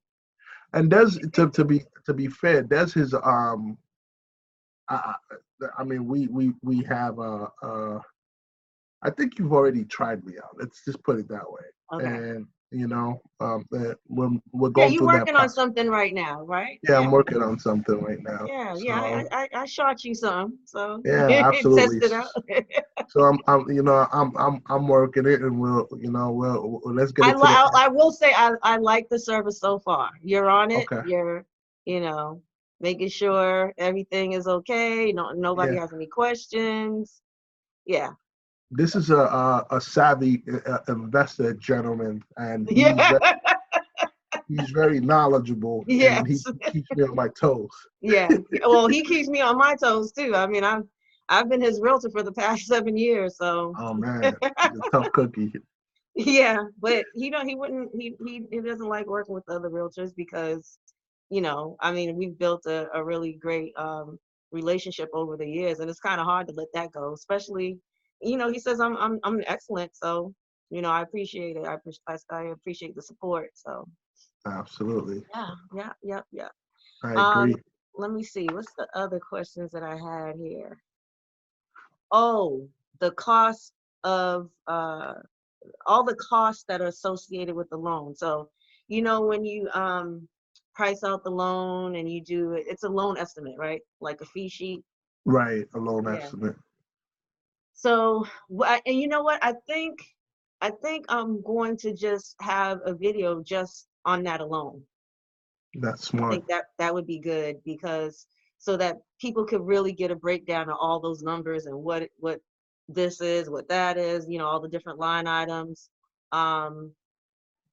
Speaker 2: And Des, to be fair, Des is I mean, we have I think you've already tried me out. Let's just put it that way.
Speaker 1: Okay.
Speaker 2: And we're
Speaker 1: Yeah,
Speaker 2: going
Speaker 1: you
Speaker 2: through that
Speaker 1: working on
Speaker 2: process.
Speaker 1: something right now, right?
Speaker 2: Yeah, I'm working on something right now.
Speaker 1: Yeah, yeah.
Speaker 2: So
Speaker 1: I shot you some, so
Speaker 2: yeah,
Speaker 1: test
Speaker 2: absolutely.
Speaker 1: it out.
Speaker 2: So I'm working it, and we'll let's get it to the end.
Speaker 1: I will say I like the service so far. You're on it.
Speaker 2: Okay.
Speaker 1: You're you know making sure everything is okay. Nobody
Speaker 2: Yeah.
Speaker 1: has any questions. Yeah.
Speaker 2: This is a savvy investor gentleman, and
Speaker 1: Yeah.
Speaker 2: he's very knowledgeable, and he
Speaker 1: Yes.
Speaker 2: keeps me on my toes.
Speaker 1: Yeah. Well, he keeps me on my toes too. I mean, I've been his realtor for the past 7 years, so
Speaker 2: Oh man, he's a tough cookie.
Speaker 1: yeah. But he wouldn't he doesn't like working with other realtors because, I mean, we've built a really great relationship over the years, and it's kind of hard to let that go, especially, he says I'm excellent, so I appreciate it. I appreciate the support. So
Speaker 2: Absolutely,
Speaker 1: yeah, yeah, yeah, yeah.
Speaker 2: I
Speaker 1: Um,
Speaker 2: agree.
Speaker 1: let me see. What's the other questions that I had here? Oh, the cost of all the costs that are associated with the loan. So, when you price out the loan and you do it, it's a loan estimate, right? Like a fee sheet.
Speaker 2: Right, a loan
Speaker 1: Yeah.
Speaker 2: estimate.
Speaker 1: So, and you know what? I think I'm going to just have a video just on that alone.
Speaker 2: That's
Speaker 1: I
Speaker 2: smart.
Speaker 1: think that would be good because so that people could really get a breakdown of all those numbers and what this is, what that is, all the different line items.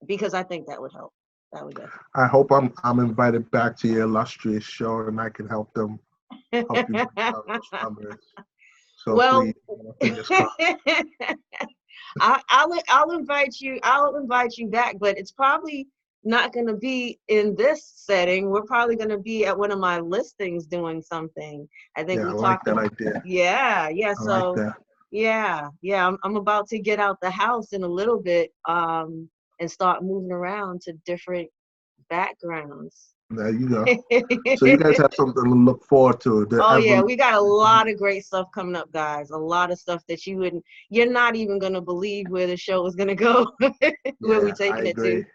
Speaker 1: Because I think that would help. That would
Speaker 2: I hope I'm invited back to your illustrious show, and I can help you break down those numbers. So
Speaker 1: well,
Speaker 2: please, fingers crossed.
Speaker 1: I'll invite you. I'll invite you back, but it's probably not going to be in this setting. We're probably going to be at one of my listings doing something. I think
Speaker 2: Yeah, I
Speaker 1: we
Speaker 2: like
Speaker 1: talked.
Speaker 2: that idea.
Speaker 1: Yeah, yeah.
Speaker 2: I like
Speaker 1: So
Speaker 2: that.
Speaker 1: yeah, yeah. I'm about to get out the house in a little bit, and start moving around to different backgrounds.
Speaker 2: There you go. So you guys have something to look forward to. The
Speaker 1: Oh yeah,
Speaker 2: evolution.
Speaker 1: we got a lot of great stuff coming up, guys. A lot of stuff that you're not even gonna believe where the show is gonna go, where we
Speaker 2: Yeah, I
Speaker 1: taking it to.
Speaker 2: agree.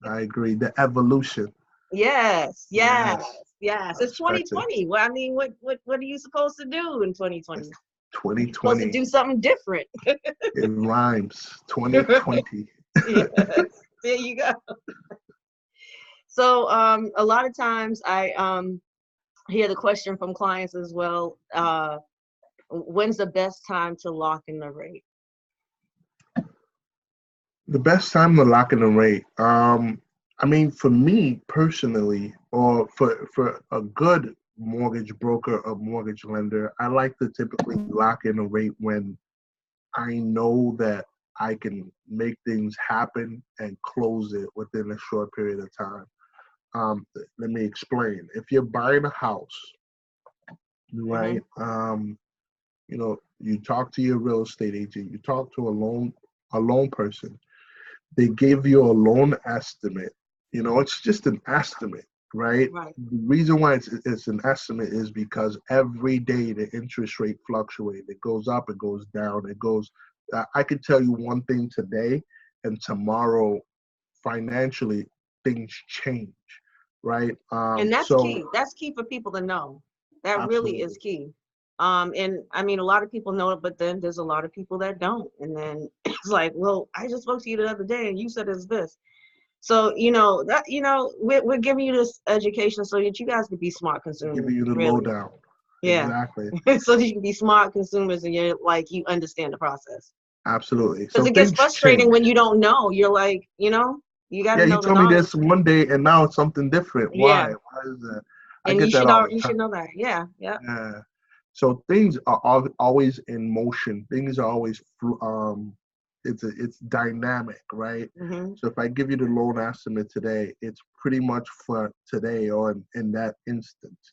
Speaker 2: I agree. The evolution.
Speaker 1: Yes, yes,
Speaker 2: Yes,
Speaker 1: yes.
Speaker 2: I
Speaker 1: It's
Speaker 2: respect it.
Speaker 1: 2020. Well, I mean, what are you supposed to do in 2020?
Speaker 2: It's
Speaker 1: You're supposed to
Speaker 2: 2020.
Speaker 1: do something different.
Speaker 2: It rhymes. 2020.
Speaker 1: Yes, there you go. So a lot of times I hear the question from clients as well. When's the best time to lock in the rate?
Speaker 2: The best time to lock in the rate. I mean, for me personally, or for a good mortgage broker or mortgage lender, I like to typically lock in a rate when I know that I can make things happen and close it within a short period of time. Let me explain. If you're buying a house,
Speaker 1: Hmm.
Speaker 2: right? You talk to your real estate agent, you talk to a loan person. They give you a loan estimate. It's just an estimate, right?
Speaker 1: Right.
Speaker 2: The reason why it's an estimate is because every day the interest rate fluctuates. It goes up, it goes down, it goes. I could tell you one thing today, and tomorrow, financially, things change, right?
Speaker 1: And that's
Speaker 2: So
Speaker 1: key. That's key for people to know. That really is
Speaker 2: absolutely,
Speaker 1: key. And I mean, a lot of people know it, but then there's a lot of people that don't. And then it's like, well, I just spoke to you the other day and you said it's this. So, we're giving you this education so that you guys can be smart consumers,
Speaker 2: giving you the
Speaker 1: really.
Speaker 2: lowdown.
Speaker 1: Yeah.
Speaker 2: Exactly,
Speaker 1: So that you can be smart consumers and you're like, you understand the process.
Speaker 2: absolutely.
Speaker 1: Because
Speaker 2: So
Speaker 1: it gets
Speaker 2: things
Speaker 1: frustrating
Speaker 2: change.
Speaker 1: when you don't know. You're like, you got
Speaker 2: Yeah,
Speaker 1: to
Speaker 2: you
Speaker 1: know the
Speaker 2: told me
Speaker 1: knowledge.
Speaker 2: this one day, and now it's something different.
Speaker 1: Yeah.
Speaker 2: Why? Why is that? I
Speaker 1: And
Speaker 2: get that all the
Speaker 1: you should
Speaker 2: time.
Speaker 1: know that. Yeah. Yeah.
Speaker 2: Yeah. So things are always in motion. Things are always it's dynamic, right?
Speaker 1: Hmm.
Speaker 2: So if I give you the loan estimate today, it's pretty much for today or in that instance.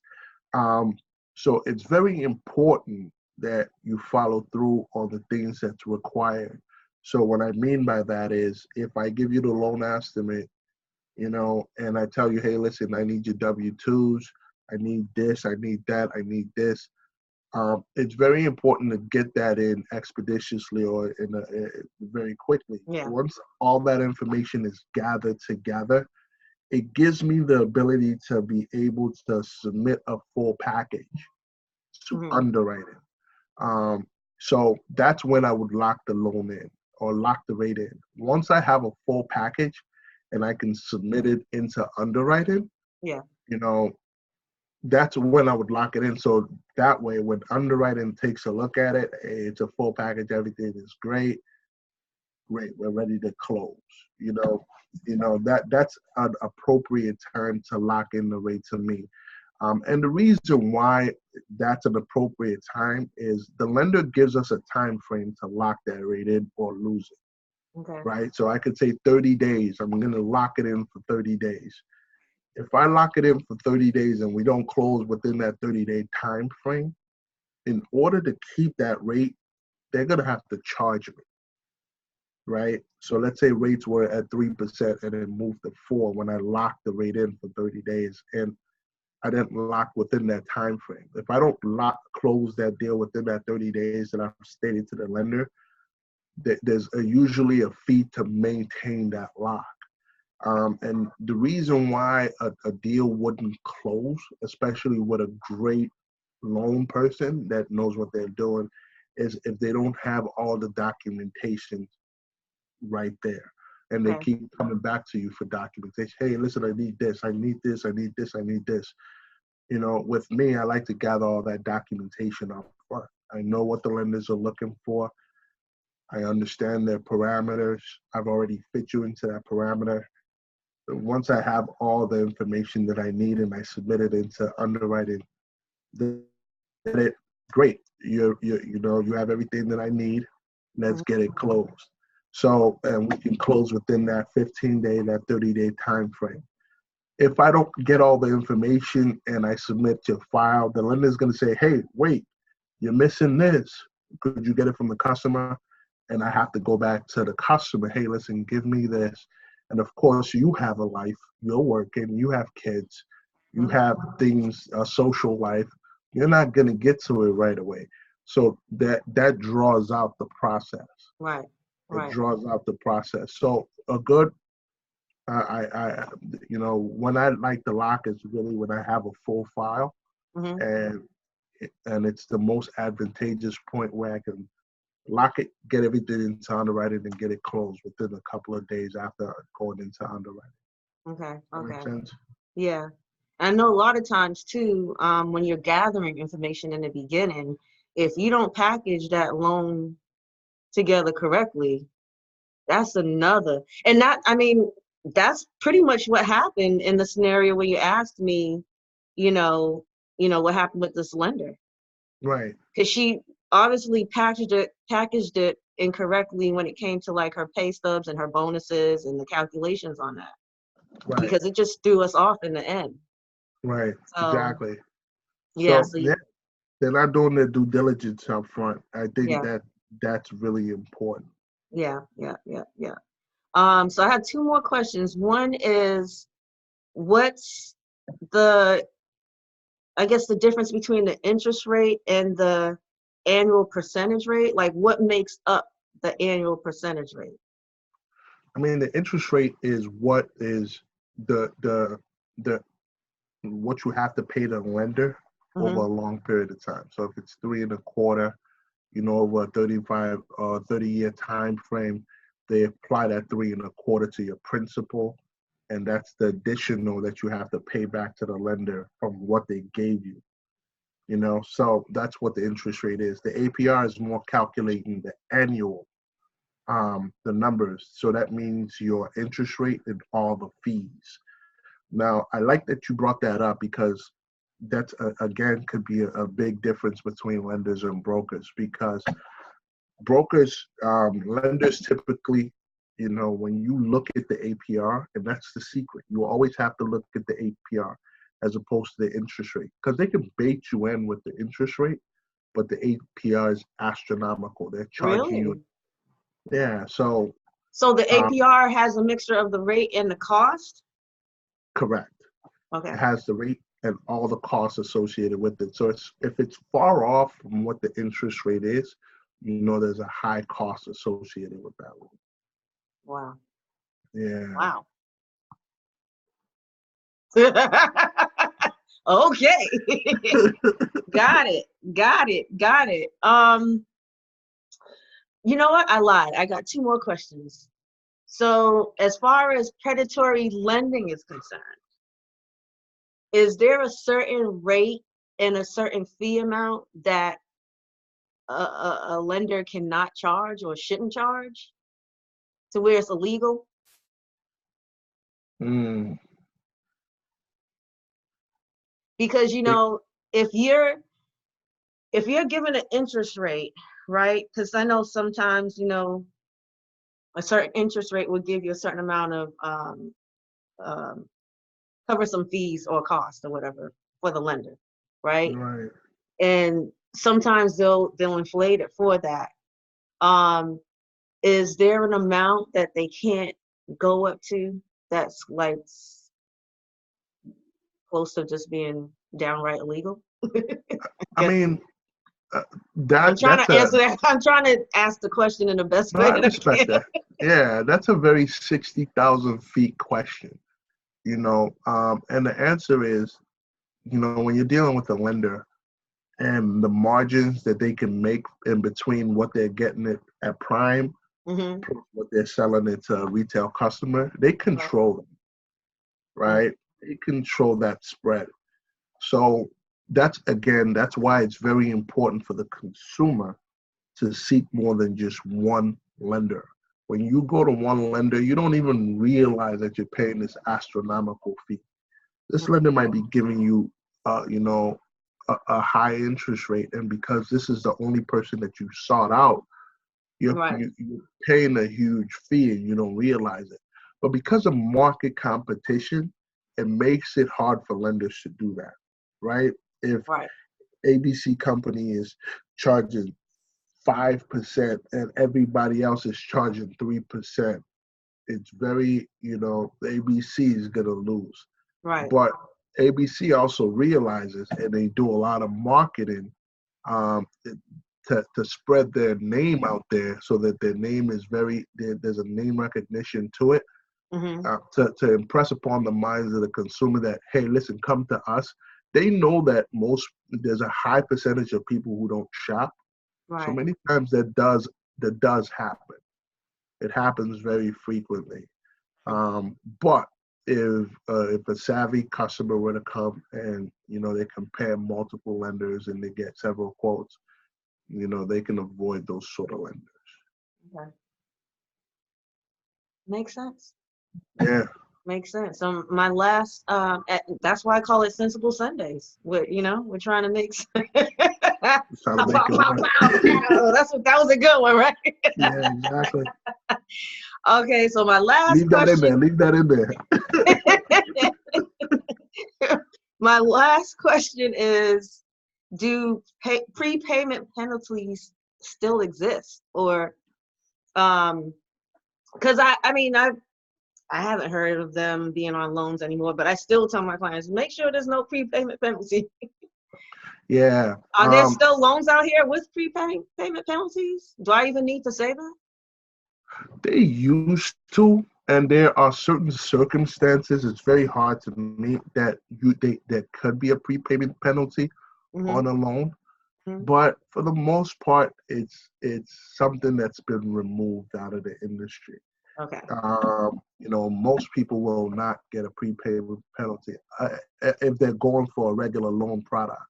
Speaker 2: Um, so it's very important that you follow through on the things that's required. So what I mean by that is if I give you the loan estimate, and I tell you, hey, listen, I need your W-2s, I need this, I need that, I need this. It's very important to get that in expeditiously or very quickly.
Speaker 1: Yeah.
Speaker 2: Once all that information is gathered together, it gives me the ability to be able to submit a full package to
Speaker 1: Hmm.
Speaker 2: underwriting. So that's when I would lock the loan in or lock the rate in. Once I have a full package and I can submit it into underwriting,
Speaker 1: Yeah.
Speaker 2: you know, that's when I would lock it in. So that way, when underwriting takes a look at it, hey, it's a full package, everything is great, great, we're ready to close. You know, that's an appropriate time to lock in the rate to me. And the reason why that's an appropriate time is the lender gives us a time frame to lock that rate in or lose it,
Speaker 1: Okay.
Speaker 2: right? So I could say 30 days. I'm going to lock it in for 30 days. If I lock it in for 30 days and we don't close within that 30-day time frame, in order to keep that rate, they're going to have to charge me, right? So let's say rates were at 3% and then moved to 4 when I locked the rate in for 30 days. And I didn't lock within that time frame. If I don't close that deal within that 30 days that I've stated to the lender, there's usually a fee to maintain that lock. And the reason why a deal wouldn't close, especially with a great loan person that knows what they're doing, is if they don't have all the documentation right there. And they
Speaker 1: Okay.
Speaker 2: keep coming back to you for documentation. Hey, listen, I need this, I need this, I need this, I need this. With me, I like to gather all that documentation up front. I know what the lenders are looking for. I understand their parameters. I've already fit you into that parameter. Once I have all the information that I need and I submit it into underwriting, then it great. You have everything that I need. Let's get it closed. So, and we can close within that 15-day, that 30-day time frame. If I don't get all the information and I submit your file, the lender is going to say, hey, wait, you're missing this. Could you get it from the customer? And I have to go back to the customer. Hey, listen, give me this. And of course, you have a life. You're working. You have kids. You
Speaker 1: Mhm.
Speaker 2: have things, a social life. You're not going to get to it right away. So that draws out the process.
Speaker 1: Right.
Speaker 2: It
Speaker 1: Right.
Speaker 2: draws out the process. So a good when I like the lock is really when I have a full file
Speaker 1: Hmm.
Speaker 2: and it's the most advantageous point where I can lock it, get everything into underwriting, and get it closed within a couple of days after going into underwriting.
Speaker 1: Okay.
Speaker 2: That makes
Speaker 1: Okay.
Speaker 2: sense.
Speaker 1: Yeah. I know a lot of times too, when you're gathering information in the beginning, if you don't package that loan together correctly, that's another. And that, I mean, that's pretty much what happened in the scenario where you asked me, you know, what happened with this lender.
Speaker 2: Right.
Speaker 1: Because she obviously packaged it incorrectly when it came to like her pay stubs and her bonuses and the calculations on that,
Speaker 2: Right.
Speaker 1: because it just threw us off in the end.
Speaker 2: Right.
Speaker 1: So
Speaker 2: Exactly.
Speaker 1: yeah,
Speaker 2: So
Speaker 1: so
Speaker 2: yeah, they're not doing their due diligence up front. I think
Speaker 1: yeah,
Speaker 2: that that's really important.
Speaker 1: yeah. So I had two more questions. One is, what's the, I guess, the difference between the interest rate and the annual percentage rate? Like, what makes up the annual percentage rate?
Speaker 2: I mean, the interest rate is what is the what you have to pay the lender over a
Speaker 1: Hmm.
Speaker 2: long period of time. So if it's 3.25, over a 30-year time frame, they apply that 3.25 to your principal, and that's the additional that you have to pay back to the lender from what they gave you. So that's what the interest rate is. The APR is more calculating the annual, the numbers. So that means your interest rate and all the fees. Now, I like that you brought that up because that's again could be a big difference between lenders and brokers, because lenders typically, when you look at the APR, and that's the secret, you always have to look at the APR as opposed to the interest rate, because they can bait you in with the interest rate, but the APR is astronomical. They're charging you.
Speaker 1: Really?
Speaker 2: Yeah, so
Speaker 1: So the
Speaker 2: um,
Speaker 1: APR has a mixture of the rate and the cost?
Speaker 2: correct. It
Speaker 1: Okay.
Speaker 2: has the rate and all the costs associated with it. So if it's far off from what the interest rate is, there's a high cost associated with that one.
Speaker 1: Wow.
Speaker 2: Yeah.
Speaker 1: Wow. Okay. Got it. Got it. Got it. You know what? I lied. I got two more questions. So, as far as predatory lending is concerned, is there a certain rate and a certain fee amount that a lender cannot charge or shouldn't charge to where it's illegal?
Speaker 2: Mm.
Speaker 1: Because
Speaker 2: It,
Speaker 1: if you're given an interest rate, right? Because I know sometimes a certain interest rate will give you a certain amount of um, cover some fees or cost or whatever for the lender, right?
Speaker 2: right.
Speaker 1: And sometimes they'll inflate it for that. Um, is there an amount that they can't go up to that's like close to just being downright illegal?
Speaker 2: I
Speaker 1: Guess
Speaker 2: mean, uh,
Speaker 1: I'm
Speaker 2: that
Speaker 1: trying
Speaker 2: that's
Speaker 1: to
Speaker 2: a
Speaker 1: answer that. I'm trying to ask the question in the best
Speaker 2: no,
Speaker 1: way
Speaker 2: I
Speaker 1: that I
Speaker 2: respect
Speaker 1: can.
Speaker 2: that. Yeah, that's a very 60,000 feet question. And the answer is, when you're dealing with a lender and the margins that they can make in between what they're getting it at prime,
Speaker 1: Hmm.
Speaker 2: what they're selling it to a retail customer, they
Speaker 1: Right.
Speaker 2: control them, right? They control that spread. So that's why it's very important for the consumer to seek more than just one lender. When you go to one lender, you don't even realize that you're paying this astronomical fee. This lender might be giving you, a high interest rate, and because this is the only person that you sought out,
Speaker 1: Right.
Speaker 2: you're paying a huge fee and you don't realize it. But because of market competition, it makes it hard for lenders to do that, right? If
Speaker 1: Right.
Speaker 2: ABC company is charging 5% and everybody else is charging 3%, it's very, ABC is going to lose.
Speaker 1: Right.
Speaker 2: But ABC also realizes, and they do a lot of marketing, um, to spread their name out there so that their name is there's a name recognition to it,
Speaker 1: Hmm.
Speaker 2: to impress upon the minds of the consumer that, hey, listen, come to us. They know that there's a high percentage of people who don't shop. So
Speaker 1: Right.
Speaker 2: many times that does happen. It happens very frequently. But if a savvy customer were to come and they compare multiple lenders and they get several quotes, they can avoid those sort of lenders.
Speaker 1: Okay. Makes sense.
Speaker 2: Yeah.
Speaker 1: Makes sense. So my last, that's why I call it Sensible Sundays. We're trying to make.
Speaker 2: Trying to make it work.
Speaker 1: That was a good one, right?
Speaker 2: Yeah, exactly.
Speaker 1: Okay, so my last
Speaker 2: Leave that in there.
Speaker 1: question.
Speaker 2: Leave that in there.
Speaker 1: My last question is, do prepayment penalties still exist? Or, because I haven't heard of them being on loans anymore, but I still tell my clients, make sure there's no prepayment penalty.
Speaker 2: Yeah.
Speaker 1: Are there still loans out here with prepayment penalties? Do I even need to say that?
Speaker 2: They used to, and there are certain circumstances. It's very hard to meet that could be a prepayment penalty on a loan, but for the most part, it's something that's been removed out of the industry.
Speaker 1: Okay.
Speaker 2: Most people will not get a prepayment penalty if they're going for a regular loan product.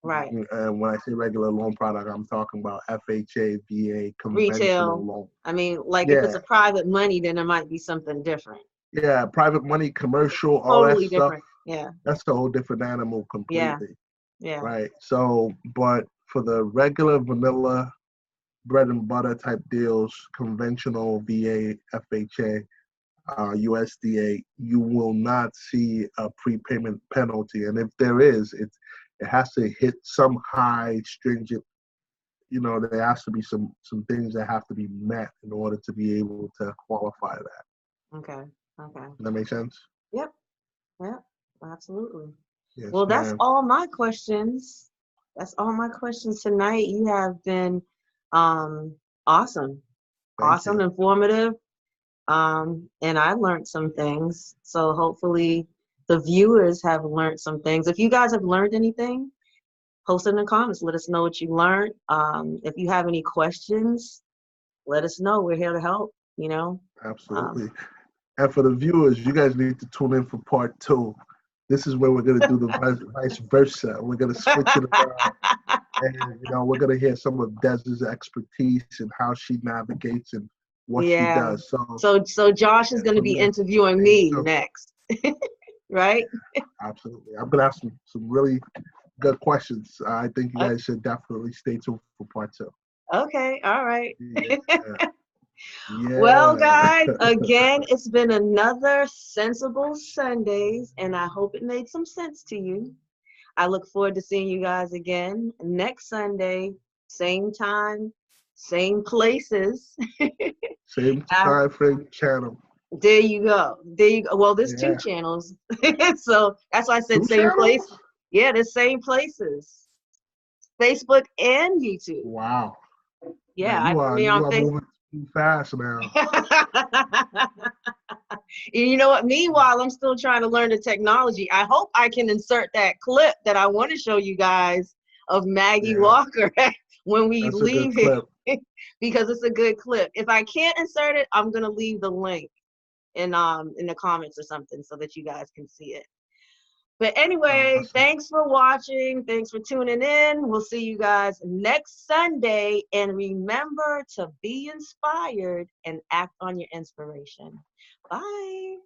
Speaker 1: Right.
Speaker 2: And when I say regular loan product, I'm talking about FHA, VA, conventional
Speaker 1: retail
Speaker 2: loan.
Speaker 1: I mean, like if it's a private money, then it might be something different.
Speaker 2: Yeah, private money, commercial, all
Speaker 1: Totally
Speaker 2: that stuff.
Speaker 1: different. Yeah.
Speaker 2: That's a whole different animal completely.
Speaker 1: Yeah.
Speaker 2: Right. So, but for the regular vanilla bread and butter type deals, conventional VA, FHA, USDA, you will not see a prepayment penalty. And if there is, it has to hit some high stringent, there has to be some things that have to be met in order to be able to qualify that.
Speaker 1: Okay.
Speaker 2: Does that make sense?
Speaker 1: Yep. Absolutely.
Speaker 2: Yes,
Speaker 1: well, that's
Speaker 2: ma'am.
Speaker 1: all my questions. That's all my questions tonight. You have been awesome.
Speaker 2: Thank you.
Speaker 1: Informative. And I learned some things. So hopefully the viewers have learned some things. If you guys have learned anything, post it in the comments. Let us know what you learned. If you have any questions, let us know. We're here to help,
Speaker 2: Absolutely. And for the viewers, you guys need to tune in for part 2. This is where we're going to do the vice versa. We're going to switch it around. And, we're going to hear some of Dez's expertise and how she navigates and what she does.
Speaker 1: So Josh is going to be interviewing me next, right?
Speaker 2: Absolutely. I'm going to ask some really good questions. I think you guys should definitely stay tuned for part 2.
Speaker 1: Okay. All right.
Speaker 2: Yeah.
Speaker 1: Well, guys, again, it's been another Sensible Sundays, and I hope it made some sense to you. I look forward to seeing you guys again next Sunday, same time, same places.
Speaker 2: Same time, same channel.
Speaker 1: There you go. Well, there's 2 channels. So that's why I said
Speaker 2: 2
Speaker 1: same
Speaker 2: channels?
Speaker 1: place. Yeah, the same places. Facebook and YouTube.
Speaker 2: Wow.
Speaker 1: Yeah,
Speaker 2: Man, you are moving too fast now.
Speaker 1: You know what? Meanwhile, I'm still trying to learn the technology. I hope I can insert that clip that I want to show you guys of Maggie Walker when we leave here, because it's a good clip. If I can't insert it, I'm gonna leave the link in the comments or something so that you guys can see it. But anyway, thanks for watching. Thanks for tuning in. We'll see you guys next Sunday. And remember to be inspired and act on your inspiration. Bye.